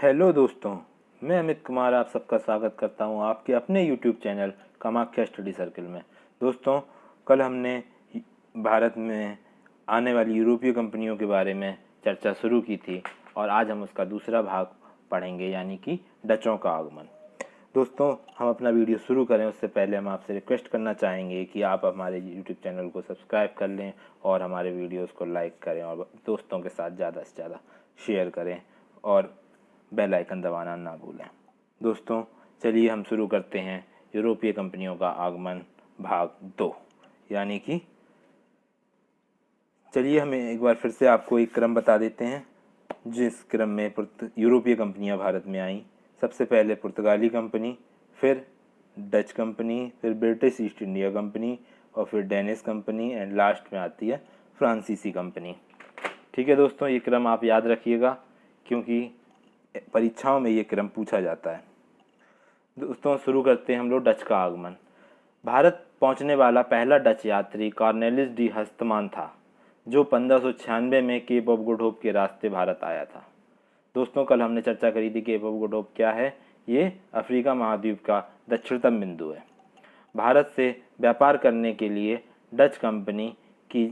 Hello दोस्तों, मैं अमित कुमार आप सबका स्वागत करता हूं आपके अपने YouTube channel Kamakhya study circle में। दोस्तों, कल हमने भारत में आने वाली यूरोपीय कंपनियों के बारे में चर्चा शुरू की थी और आज हम उसका दूसरा भाग पढ़ेंगे, यानी कि डचों का आगमन। दोस्तों, हम अपना वीडियो शुरू करें उससे पहले हम आपसे रिक्वेस्ट करना चाहेंगे कि आप हमारे यूट्यूब चैनल को सब्सक्राइब कर लें और हमारे वीडियोज़ को लाइक करें और दोस्तों के साथ ज़्यादा से ज़्यादा शेयर करें और बेल आइकन दबाना ना भूलें। दोस्तों, चलिए हम शुरू करते हैं यूरोपीय कंपनियों का आगमन भाग 2, यानी कि चलिए हम एक बार फिर से आपको एक क्रम बता देते हैं जिस क्रम में यूरोपीय कंपनियां भारत में आईं। सबसे पहले पुर्तगाली कंपनी, फिर डच कंपनी, फिर ब्रिटिश ईस्ट इंडिया कंपनी और फिर डेनिश कंपनी एंड लास्ट में आती है फ्रांसीसी कंपनी। ठीक है दोस्तों, ये क्रम आप याद रखिएगा क्योंकि परीक्षाओं में ये क्रम पूछा जाता है। दोस्तों, शुरू करते हैं हम लोग डच का आगमन। भारत पहुंचने वाला पहला डच यात्री कॉर्नेलिस डी हस्तमान था, जो 1596 में केप ऑफ गुड होप के रास्ते भारत आया था। दोस्तों, कल हमने चर्चा करी थी केप ऑफ गुड होप क्या है। ये अफ्रीका महाद्वीप का दक्षिणतम बिंदु है। भारत से व्यापार करने के लिए डच कंपनी की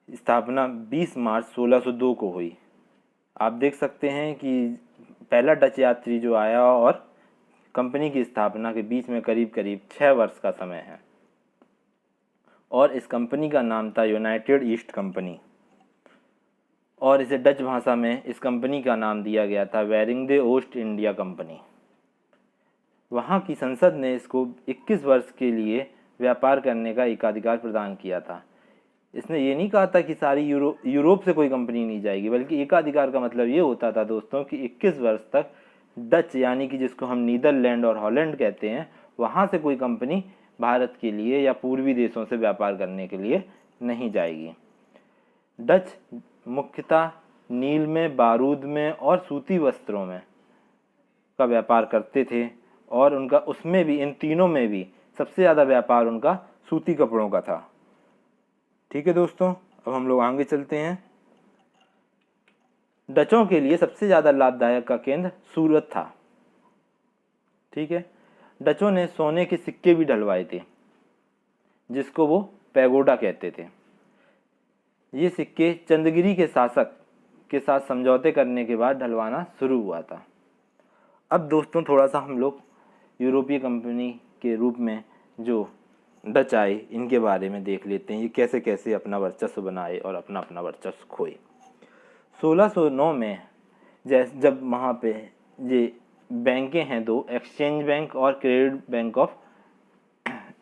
स्थापना 20 मार्च 1602 को हुई। आप देख सकते हैं कि पहला डच यात्री जो आया और कंपनी की स्थापना के बीच में करीब करीब 6 वर्ष का समय है और इस कंपनी का नाम था यूनाइटेड ईस्ट कंपनी और इसे डच भाषा में इस कंपनी का नाम दिया गया था वेरिंगदे ओस्ट इंडिया कंपनी। वहाँ की संसद ने इसको 21 वर्ष के लिए व्यापार करने का एकाधिकार प्रदान किया था। इसने ये नहीं कहा था कि सारी यूरोप से कोई कंपनी नहीं जाएगी, बल्कि एकाधिकार का मतलब ये होता था दोस्तों कि 21 वर्ष तक डच, यानी कि जिसको हम नीदरलैंड और हॉलैंड कहते हैं, वहाँ से कोई कंपनी भारत के लिए या पूर्वी देशों से व्यापार करने के लिए नहीं जाएगी। डच मुख्यतः नील में, बारूद में और सूती वस्त्रों में का व्यापार करते थे और उनका उसमें भी, इन तीनों में भी सबसे ज़्यादा व्यापार उनका सूती कपड़ों का था। ठीक है दोस्तों, अब हम लोग आगे चलते हैं। डचों के लिए सबसे ज़्यादा लाभदायक का केंद्र सूरत था। ठीक है, डचों ने सोने के सिक्के भी ढलवाए थे जिसको वो पैगोडा कहते थे। ये सिक्के चंद्रगिरी के शासक के साथ समझौते करने के बाद ढलवाना शुरू हुआ था। अब दोस्तों, थोड़ा सा हम लोग यूरोपीय कंपनी के रूप में जो डच आए इनके बारे में देख लेते हैं, ये कैसे कैसे अपना वर्चस्व बनाए और अपना अपना वर्चस्व खोए। 1609 में जब वहाँ पे ये बैंकें हैं दो, एक्सचेंज बैंक और क्रेडिट बैंक ऑफ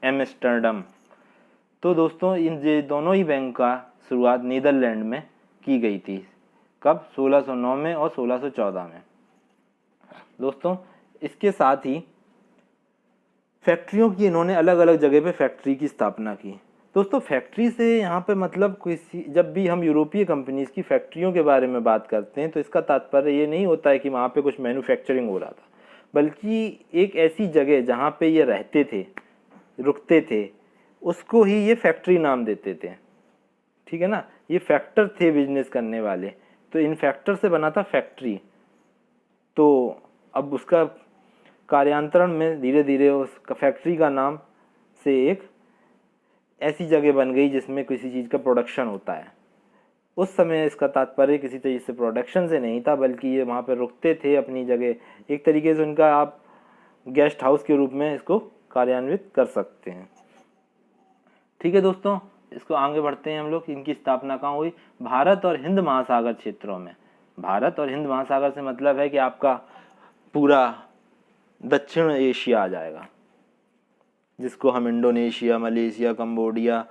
एम्स्टर्डम, तो दोस्तों इन ये दोनों ही बैंक का शुरुआत नीदरलैंड में की गई थी। कब? 1609 में और 1614 में। दोस्तों, इसके साथ ही फैक्ट्रियों की इन्होंने अलग अलग जगह पे फैक्ट्री की स्थापना की। दोस्तों, फैक्ट्री से यहाँ पे मतलब किसी, जब भी हम यूरोपीय कंपनीज की फैक्ट्रियों के बारे में बात करते हैं तो इसका तात्पर्य ये नहीं होता है कि वहाँ पे कुछ मैन्युफैक्चरिंग हो रहा था, बल्कि एक ऐसी जगह जहाँ पे ये रहते थे, रुकते थे, उसको ही ये फैक्ट्री नाम देते थे। ठीक है ना, ये फैक्टर थे बिजनेस करने वाले, तो इन फैक्टर से बना था फैक्ट्री। तो अब उसका कार्यांतरण में धीरे धीरे उस फैक्ट्री का नाम से एक ऐसी जगह बन गई जिसमें किसी चीज़ का प्रोडक्शन होता है। उस समय इसका तात्पर्य किसी चीज़ से प्रोडक्शन से नहीं था, बल्कि ये वहाँ पर रुकते थे अपनी जगह, एक तरीके से उनका आप गेस्ट हाउस के रूप में इसको कार्यान्वित कर सकते हैं। ठीक है दोस्तों, इसको आगे बढ़ते हैं हम लोग। इनकी स्थापना कहाँ हुई? भारत और हिंद महासागर क्षेत्रों में। भारत और हिंद महासागर से मतलब है कि आपका पूरा दक्षिण एशिया आ जाएगा, जिसको हम इंडोनेशिया, मलेशिया, कंबोडिया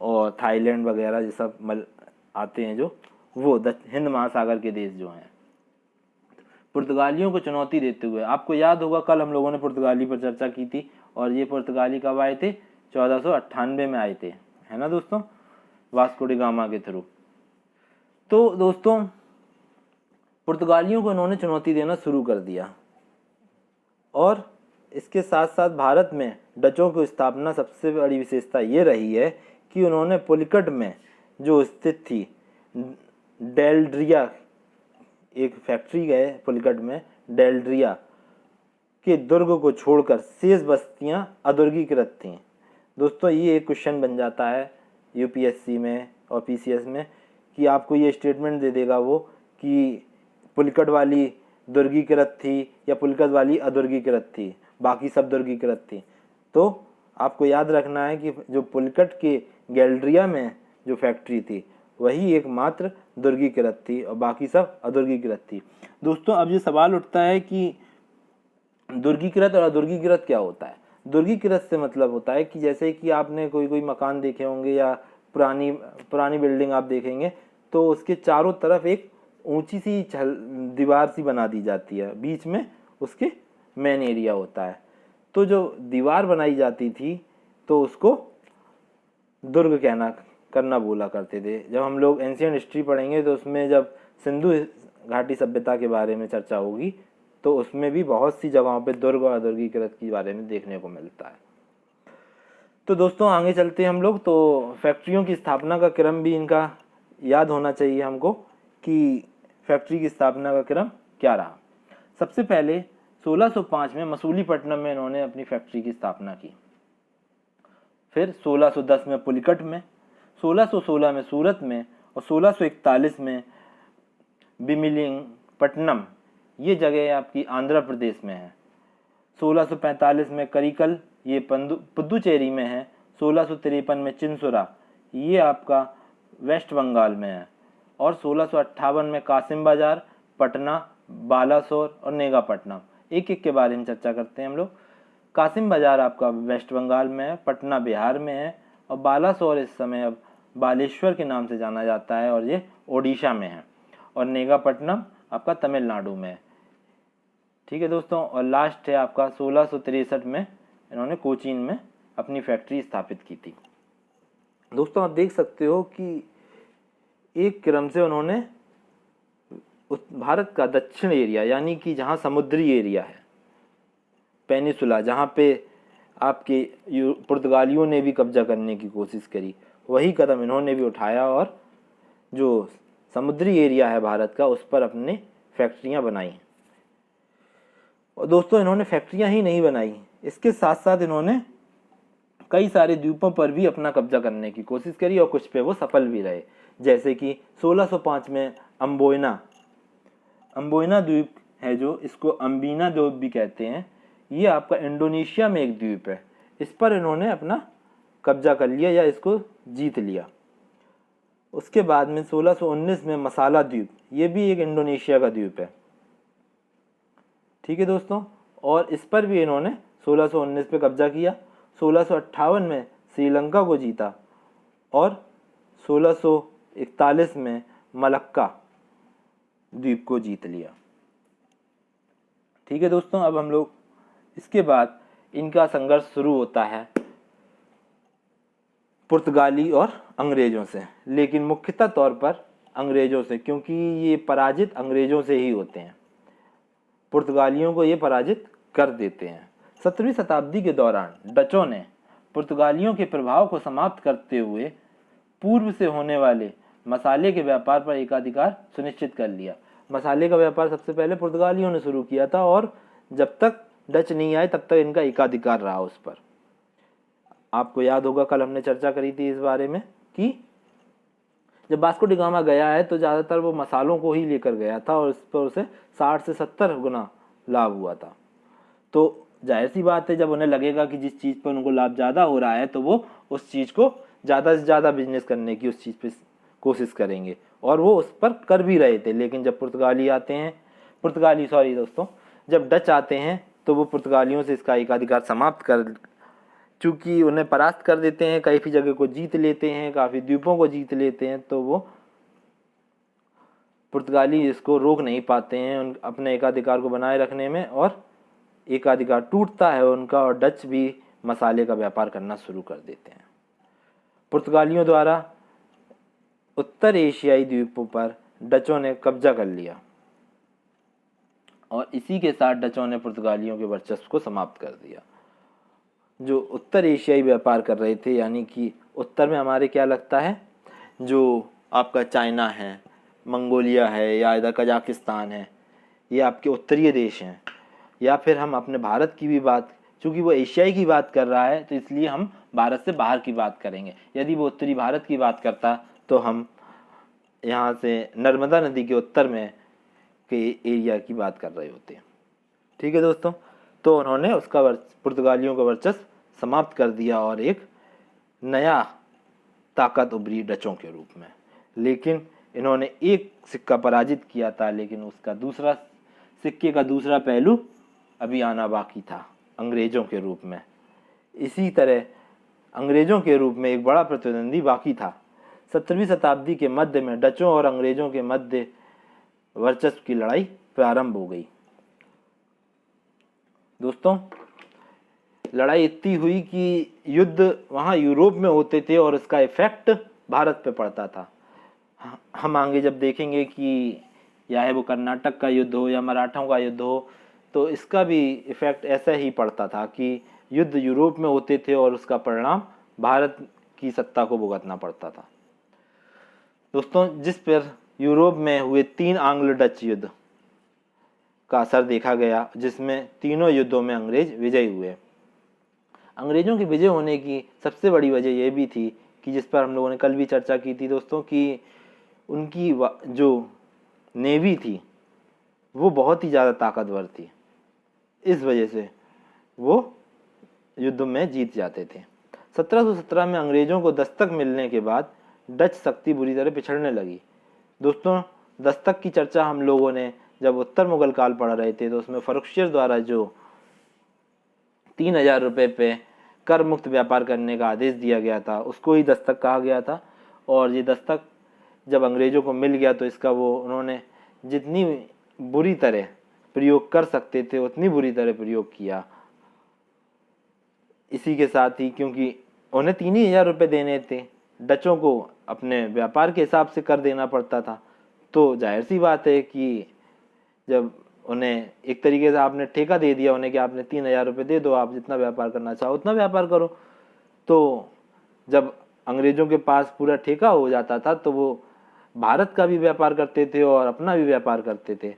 और थाईलैंड वगैरह ये सब आते हैं, जो वो हिंद महासागर के देश जो हैं। पुर्तगालियों को चुनौती देते हुए, आपको याद होगा कल हम लोगों ने पुर्तगाली पर चर्चा की थी और ये पुर्तगाली कब आए थे? 1498 में आए थे, है ना दोस्तों, वास्को डी गामा के थ्रू। तो दोस्तों, पुर्तगालियों को इन्होंने चुनौती देना शुरू कर दिया और इसके साथ साथ भारत में डचों की स्थापना सबसे बड़ी विशेषता ये रही है कि उन्होंने पुलिकट में जो स्थित थी डेल्ड्रिया एक फैक्ट्री गए पुलिकट में, डेल्ड्रिया के दुर्ग को छोड़कर शेष बस्तियां अदुर्गीकृत थीं। दोस्तों ये एक क्वेश्चन बन जाता है यूपीएससी में और पीसीएस में कि आपको ये स्टेटमेंट दे देगा वो कि पुलिकट वाली दुर्गीकृत थी या पुलिकट वाली अदुर्गीकृत थी, बाकी सब दुर्गीकृत थी। तो आपको याद रखना है कि जो पुलिकट के गैल्ड्रिया में जो फैक्ट्री थी वही एकमात्र दुर्गीकृत थी और बाकी सब अदुर्गीकृत थी। दोस्तों अब ये सवाल उठता है कि दुर्गीकृत और अदुर्गीकृत क्या होता है। दुर्गीकृत से मतलब होता है कि जैसे कि आपने कोई मकान देखे होंगे या पुरानी बिल्डिंग आप देखेंगे तो उसके चारों तरफ एक ऊंची सी दीवार सी बना दी जाती है, बीच में उसके मेन एरिया होता है। तो जो दीवार बनाई जाती थी तो उसको दुर्ग करना बोला करते थे। जब हम लोग एंशियंट हिस्ट्री पढ़ेंगे तो उसमें जब सिंधु घाटी सभ्यता के बारे में चर्चा होगी तो उसमें भी बहुत सी जगहों पे दुर्ग और अदुर्गीकृत के बारे में देखने को मिलता है। तो दोस्तों आगे चलते हैं हम लोग। तो फैक्ट्रियों की स्थापना का क्रम भी इनका याद होना चाहिए हमको कि फैक्ट्री की स्थापना का क्रम क्या रहा। सबसे पहले 1605 में मसूलीपट्टनम में इन्होंने अपनी फैक्ट्री की स्थापना की। फिर 1610 में पुलिकट में, 1616 में सूरत में और 1641 में बिमिलिंगपट्टनम, ये जगह आपकी आंध्र प्रदेश में है। 1645 में करिकल, ये पुदुचेरी में है। 1653 में चिंसुरा, ये आपका वेस्ट बंगाल में है। और 1658 में कासिम बाजार, पटना, बालासोर और नेगापट्टनम। एक एक के बारे में चर्चा करते हैं हम लोग। कासिम बाजार आपका वेस्ट बंगाल में है, पटना बिहार में है और बालासोर इस समय अब बालेश्वर के नाम से जाना जाता है और ये ओडिशा में है। और नेगापट्टनम आपका तमिलनाडु में है। ठीक है दोस्तों। और लास्ट है आपका 1663 में इन्होंने कोचीन में अपनी फैक्ट्री स्थापित की थी। दोस्तों आप देख सकते हो कि एक क्रम से उन्होंने भारत का दक्षिण एरिया यानी कि जहाँ समुद्री एरिया है, पेनिसुला, जहाँ पे आपके पुर्तगालियों ने भी कब्जा करने की कोशिश करी, वही कदम इन्होंने भी उठाया और जो समुद्री एरिया है भारत का उस पर अपने फैक्ट्रियाँ बनाई। और दोस्तों इन्होंने फैक्ट्रियाँ ही नहीं बनाई, इसके साथ साथ इन्होंने कई सारे द्वीपों पर भी अपना कब्जा करने की कोशिश करी और कुछ पे वो सफल भी रहे। जैसे कि 1605 में अम्बोयना द्वीप है, जो इसको अम्बीना द्वीप भी कहते हैं, ये आपका इंडोनेशिया में एक द्वीप है। इस पर इन्होंने अपना कब्जा कर लिया या इसको जीत लिया। उसके बाद में 1619 में मसाला द्वीप, ये भी एक इंडोनेशिया का द्वीप है। ठीक है दोस्तों। और इस पर भी इन्होंने 1619 पे कब्जा किया। 1658 में श्रीलंका को जीता और 1641 में मलक्का द्वीप को जीत लिया। ठीक है दोस्तों। अब हम लोग इसके बाद इनका संघर्ष शुरू होता है पुर्तगाली और अंग्रेजों से, लेकिन मुख्यतः तौर पर अंग्रेजों से, क्योंकि ये पराजित अंग्रेजों से ही होते हैं। पुर्तगालियों को ये पराजित कर देते हैं। 17वीं शताब्दी के दौरान डचों ने पुर्तगालियों के प्रभाव को समाप्त करते हुए पूर्व से होने वाले मसाले के व्यापार पर एकाधिकार सुनिश्चित कर लिया। मसाले का व्यापार सबसे पहले पुर्तगालियों ने शुरू किया था और जब तक डच नहीं आए तब तक इनका एकाधिकार रहा उस पर। आपको याद होगा कल हमने चर्चा करी थी इस बारे में कि जब वास्को डी गामा गया है तो ज़्यादातर वो मसालों को ही लेकर गया था और इस पर उसे 60 से 70 गुना लाभ हुआ था। तो जाहिर सी बात है, जब उन्हें लगेगा कि जिस चीज़ पर उनको लाभ ज़्यादा हो रहा है तो वो उस चीज़ को ज़्यादा से ज़्यादा बिजनेस करने की उस चीज़ पे कोशिश करेंगे, और वो उस पर कर भी रहे थे। लेकिन जब जब डच आते हैं तो वो पुर्तगालियों से इसका एकाधिकार समाप्त कर, चूँकि उन्हें परास्त कर देते हैं, काफ़ी जगह को जीत लेते हैं, काफ़ी द्वीपों को जीत लेते हैं, तो वो पुर्तगाली इसको रोक नहीं पाते हैं अपने एकाधिकार को बनाए रखने में, और एकाधिकार टूटता है उनका और डच भी मसाले का व्यापार करना शुरू कर देते हैं। पुर्तगालियों द्वारा उत्तर एशियाई द्वीपों पर डचों ने कब्जा कर लिया और इसी के साथ डचों ने पुर्तगालियों के वर्चस्व को समाप्त कर दिया। जो उत्तर एशियाई व्यापार कर रहे थे, यानी कि उत्तर में हमारे क्या लगता है, जो आपका चाइना है, मंगोलिया है या इधर कजाकिस्तान है, ये आपके उत्तरीय देश हैं। या फिर हम अपने भारत की भी बात, चूँकि वो एशियाई की बात कर रहा है तो इसलिए हम भारत से बाहर की बात करेंगे। यदि वो उत्तरी भारत की बात करता तो हम यहाँ से नर्मदा नदी के उत्तर में के एरिया की बात कर रहे होते हैं। ठीक है दोस्तों, तो उन्होंने उसका पुर्तगालियों का वर्चस्व समाप्त कर दिया और एक नया ताकत उभरी डचों के रूप में। लेकिन इन्होंने एक सिक्का पराजित किया था, लेकिन उसका दूसरा सिक्के का दूसरा पहलू अभी आना बाकी था, अंग्रेज़ों के रूप में। इसी तरह अंग्रेज़ों के रूप में एक बड़ा प्रतिद्वंदी बाकी था। 17वीं शताब्दी के मध्य में डचों और अंग्रेज़ों के मध्य वर्चस्व की लड़ाई प्रारंभ हो गई। दोस्तों, लड़ाई इतनी हुई कि युद्ध वहाँ यूरोप में होते थे और इसका इफेक्ट भारत पे पड़ता था। हम आगे जब देखेंगे कि या है वो कर्नाटक का युद्ध हो या मराठों का युद्ध हो, तो इसका भी इफेक्ट ऐसा ही पड़ता था कि युद्ध यूरोप में होते थे और उसका परिणाम भारत की सत्ता को भुगतना पड़ता था। दोस्तों, जिस पर यूरोप में हुए 3 आंग्ल डच युद्ध का असर देखा गया, जिसमें तीनों युद्धों में अंग्रेज विजयी हुए। अंग्रेज़ों के विजय होने की सबसे बड़ी वजह यह भी थी कि जिस पर हम लोगों ने कल भी चर्चा की थी दोस्तों, कि उनकी जो नेवी थी वो बहुत ही ज़्यादा ताकतवर थी। इस वजह से वो युद्ध में जीत जाते थे। 1717 में अंग्रेज़ों को दस्तक मिलने के बाद डच शक्ति बुरी तरह पिछड़ने लगी। दोस्तों, दस्तक की चर्चा हम लोगों ने जब उत्तर मुगल काल पढ़ रहे थे तो उसमें फर्रुखशियर द्वारा जो 3000 रुपये पे कर मुक्त व्यापार करने का आदेश दिया गया था, उसको ही दस्तक कहा गया था। और ये दस्तक जब अंग्रेज़ों को मिल गया तो इसका वो उन्होंने जितनी बुरी तरह प्रयोग कर सकते थे उतनी बुरी तरह प्रयोग किया। इसी के साथ ही, क्योंकि उन्हें 3000 रुपये देने थे, डचों को अपने व्यापार के हिसाब से कर देना पड़ता था, तो जाहिर सी बात है कि जब उन्हें एक तरीके से आपने ठेका दे दिया उन्हें कि आपने 3000 रुपये दे दो, आप जितना व्यापार करना चाहो उतना व्यापार करो, तो जब अंग्रेज़ों के पास पूरा ठेका हो जाता था तो वो भारत का भी व्यापार करते थे और अपना भी व्यापार करते थे।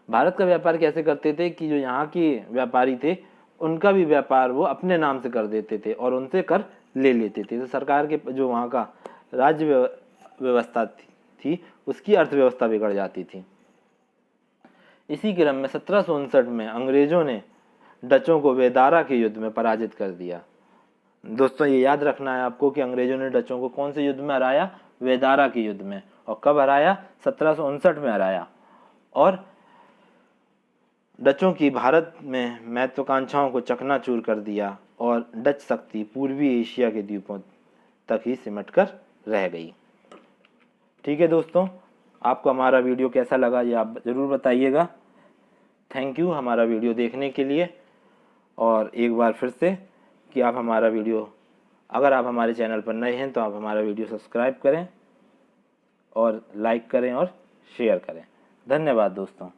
भारत का व्यापार कैसे करते थे कि जो यहाँ के व्यापारी थे उनका भी व्यापार वो अपने नाम से कर देते थे और उनसे कर ले लेते थे। तो सरकार के जो वहाँ का राज्य व्यवस्था थी उसकी अर्थव्यवस्था बिगड़ जाती थी। इसी क्रम में 1759 में अंग्रेज़ों ने डचों को वेदारा के युद्ध में पराजित कर दिया। दोस्तों, ये याद रखना है आपको कि अंग्रेज़ों ने डचों को कौन से युद्ध में हराया? वेदारा के युद्ध में। और कब हराया? 1759 में हराया। और डचों की भारत में महत्वाकांक्षाओं को चकनाचूर कर दिया और डच शक्ति पूर्वी एशिया के द्वीपों तक ही सिमटकर रह गई। ठीक है दोस्तों, आपको हमारा वीडियो कैसा लगा ये आप ज़रूर बताइएगा। थैंक यू हमारा वीडियो देखने के लिए। और एक बार फिर से कि आप हमारा वीडियो, अगर आप हमारे चैनल पर नए हैं तो आप हमारा वीडियो सब्सक्राइब करें और लाइक करें और शेयर करें। धन्यवाद दोस्तों।